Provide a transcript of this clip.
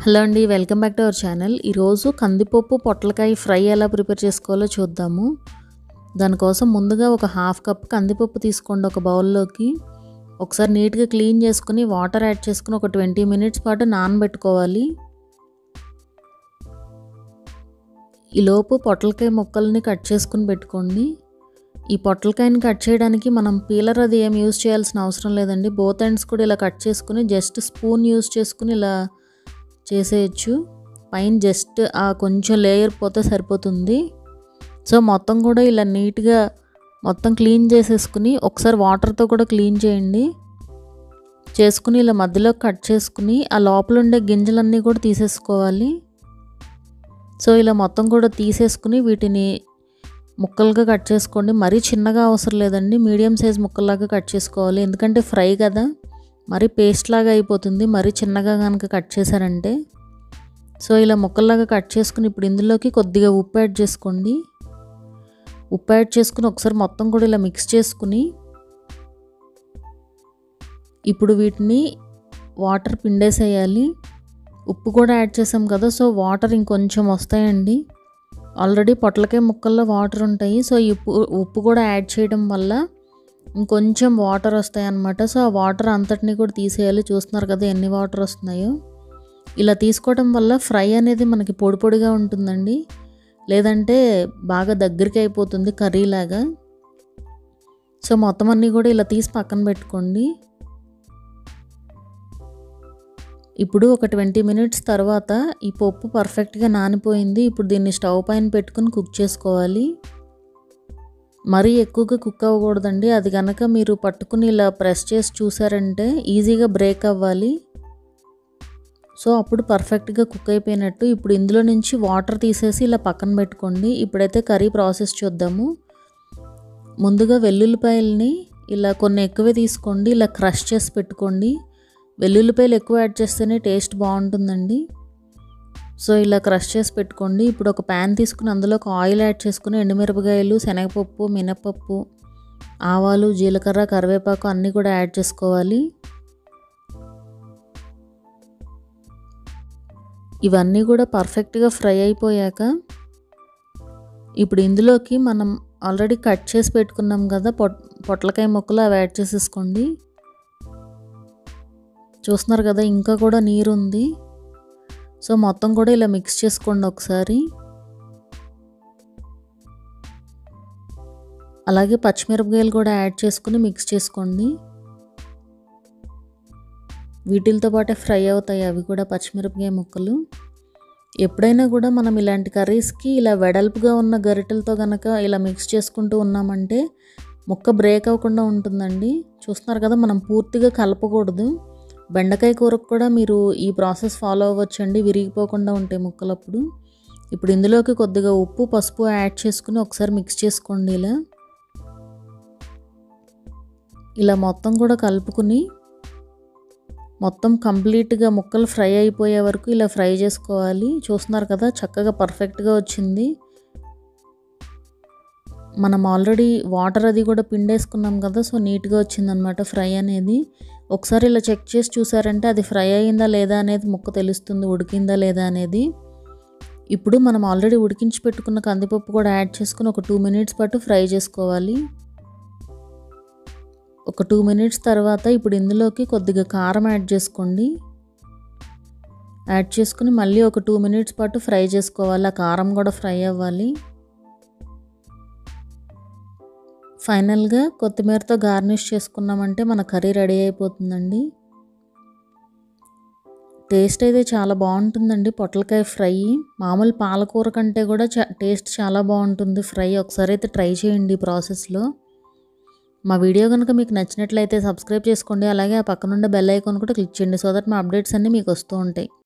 Hello అండి, welcome back to our channel. ఈరోజు కందిపప్పు పొట్లకాయ ఫ్రై ఎలా ప్రిపేర్ చేసుకోవాలో చూద్దాము. దానికోసం ముందుగా ఒక హాఫ్ కప్ కందిపప్పు తీసుకోండి ఒక బౌల్లోకి. ఒకసారి నీట్గా క్లీన్ చేసుకుని వాటర్ యాడ్ చేసుకుని ఒక 20 మినిట్స్ పాటు నానబెట్టుకోవాలి. ఈలోపు పొట్లకాయ ముక్కల్ని కట్ చేసుకుని పెట్టుకోండి. ఈ పొట్లకాయని కట్ చేయడానికి మనం పీలర్ అది ఏం యూజ్ చేయాల్సిన అవసరం లేదండి. బోత్ ఎండ్స్ కూడా ఇలా కట్ చేసుకుని జస్ట్ స్పూన్ యూజ్ చేసుకుని ఇలా చేసేయచ్చు. పైన జస్ట్ ఆ కొంచెం లేయర్ పోతే సరిపోతుంది. సో మొత్తం కూడా ఇలా నీట్గా మొత్తం క్లీన్ చేసేసుకుని ఒకసారి వాటర్తో కూడా క్లీన్ చేయండి. చేసుకుని ఇలా మధ్యలో కట్ చేసుకుని ఆ లోపల ఉండే గింజలన్నీ కూడా తీసేసుకోవాలి. సో ఇలా మొత్తం కూడా తీసేసుకుని వీటిని ముక్కలుగా కట్ చేసుకోండి. మరీ చిన్నగా అవసరం లేదండి, మీడియం సైజ్ ముక్కల్లాగా కట్ చేసుకోవాలి. ఎందుకంటే ఫ్రై కదా, మరి పేస్ట్ లాగా అయిపోతుంది మరీ చిన్నగా కనుక కట్ చేశారంటే. సో ఇలా ముక్కల్లాగా కట్ చేసుకుని ఇప్పుడు ఇందులోకి కొద్దిగా ఉప్పు యాడ్ చేసుకోండి. ఉప్పు యాడ్ చేసుకుని ఒకసారి మొత్తం కూడా ఇలా మిక్స్ చేసుకుని ఇప్పుడు వీటిని వాటర్ పిండేసేయాలి. ఉప్పు కూడా యాడ్ చేసాం కదా, సో వాటర్ ఇంకొంచెం వస్తాయండి. ఆల్రెడీ పొట్లకాయ ముక్కల్లో వాటర్ ఉంటాయి. సో ఈ ఉప్పు కూడా యాడ్ చేయడం వల్ల ఇంకొంచెం వాటర్ వస్తాయి అన్నమాట. సో ఆ వాటర్ అంతటిని కూడా తీసేయాలి. చూస్తున్నారు కదా ఎన్ని వాటర్ వస్తున్నాయో. ఇలా తీసుకోవడం వల్ల ఫ్రై అనేది మనకి పొడి పొడిగా ఉంటుందండి, లేదంటే బాగా దగ్గరికి అయిపోతుంది కర్రీలాగా. సో మొత్తం అన్నీ కూడా ఇలా తీసి పక్కన పెట్టుకోండి. ఇప్పుడు ఒక 20 మినిట్స్ తర్వాత ఈ పప్పు పర్ఫెక్ట్గా నానిపోయింది. ఇప్పుడు దీన్ని స్టవ్ పైన పెట్టుకుని కుక్ చేసుకోవాలి. మరీ ఎక్కువగా కుక్ అవ్వకూడదండి. అది కనుక మీరు పట్టుకుని ఇలా ప్రెస్ చేసి చూసారంటే ఈజీగా బ్రేక్ అవ్వాలి. సో అప్పుడు పర్ఫెక్ట్గా కుక్ అయిపోయినట్టు. ఇప్పుడు ఇందులో నుంచి వాటర్ తీసేసి ఇలా పక్కన పెట్టుకోండి. ఇప్పుడైతే కర్రీ ప్రాసెస్ చూద్దాము. ముందుగా వెల్లుల్లిపాయలని ఇలా కొన్ని ఎక్కువే తీసుకోండి, ఇలా క్రష్ చేసి పెట్టుకోండి. వెల్లుల్లిపాయలు ఎక్కువ యాడ్ చేస్తేనే టేస్ట్ బాగుంటుందండి. సో ఇలా క్రష్ చేసి పెట్టుకోండి. ఇప్పుడు ఒక ప్యాన్ తీసుకుని అందులో ఒక ఆయిల్ యాడ్ చేసుకుని ఎండుమిరపకాయలు, శనగపప్పు, మినపప్పు, ఆవాలు, జీలకర్ర, కరివేపాకు అన్నీ కూడా యాడ్ చేసుకోవాలి. ఇవన్నీ కూడా పర్ఫెక్ట్గా ఫ్రై అయిపోయాక ఇప్పుడు ఇందులోకి మనం ఆల్రెడీ కట్ చేసి పెట్టుకున్నాం కదా పొట్లకాయ ముక్కలు, అవి యాడ్ చేసేసుకోండి. చూస్తున్నారు కదా ఇంకా కూడా నీరు ఉంది. సో మొత్తం కూడా ఇలా మిక్స్ చేసుకోండి ఒకసారి. అలాగే పచ్చిమిరపకాయలు కూడా యాడ్ చేసుకుని మిక్స్ చేసుకోండి. వీటితో పాటే ఫ్రై అవుతాయి అవి కూడా, పచ్చిమిరపకాయ ముక్కలు. ఎప్పుడైనా కూడా మనం ఇలాంటి కర్రీస్కి ఇలా వెడల్పుగా ఉన్న గరిటెలతో కనుక ఇలా మిక్స్ చేసుకుంటూ ఉన్నామంటే ముక్క బ్రేక్ అవ్వకుండా ఉంటుందండి. చూస్తున్నారు కదా, మనం పూర్తిగా కలపకూడదు. బెండకాయ కూరకు కూడా మీరు ఈ ప్రాసెస్ ఫాలో అవ్వచ్చండి, విరిగిపోకుండా ఉంటాయి ముక్కలప్పుడు. ఇప్పుడు ఇందులోకి కొద్దిగా ఉప్పు, పసుపు యాడ్ చేసుకుని ఒకసారి మిక్స్ చేసుకోండి. ఇలా మొత్తం కూడా కలుపుకుని మొత్తం కంప్లీట్గా ముక్కలు ఫ్రై అయిపోయే వరకు ఇలా ఫ్రై చేసుకోవాలి. చూస్తున్నారు కదా చక్కగా పర్ఫెక్ట్గా వచ్చింది. మనం ఆల్రెడీ వాటర్ అది కూడా పిండేసుకున్నాం కదా, సో నీట్గా వచ్చిందనమాట ఫ్రై అనేది. ఒకసారి ఇలా చెక్ చేసి చూసారంటే అది ఫ్రై అయిందా లేదా అనేది ముక్క తెలుస్తుంది, ఉడికిందా లేదా అనేది. ఇప్పుడు మనం ఆల్రెడీ ఉడికించి పెట్టుకున్న కందిపప్పు కూడా యాడ్ చేసుకుని ఒక 2 మినిట్స్ పాటు ఫ్రై చేసుకోవాలి. ఒక 2 మినిట్స్ తర్వాత ఇప్పుడు ఇందులోకి కొద్దిగా కారం యాడ్ చేసుకోండి. యాడ్ చేసుకుని మళ్ళీ ఒక 2 మినిట్స్ పాటు ఫ్రై చేసుకోవాలి. ఆ కారం కూడా ఫ్రై అవ్వాలి. ఫైనల్గా కొత్తిమీరతో గార్నిష్ చేసుకున్నామంటే మన కర్రీ రెడీ అయిపోతుందండి. టేస్ట్ అయితే చాలా బాగుంటుందండి పొట్లకాయ ఫ్రై. మామూలు పాలకూర కంటే కూడా టేస్ట్ చాలా బాగుంటుంది ఫ్రై. ఒకసారి అయితే ట్రై చేయండి ఈ ప్రాసెస్లో. మా వీడియో కనుక మీకు నచ్చినట్లయితే సబ్స్క్రైబ్ చేసుకోండి. అలాగే ఆ పక్కనుండే బెల్ ఐకాన్ కూడా క్లిక్ చేయండి, సో దట్ మా అప్డేట్స్ అన్నీ మీకు వస్తూ ఉంటాయి.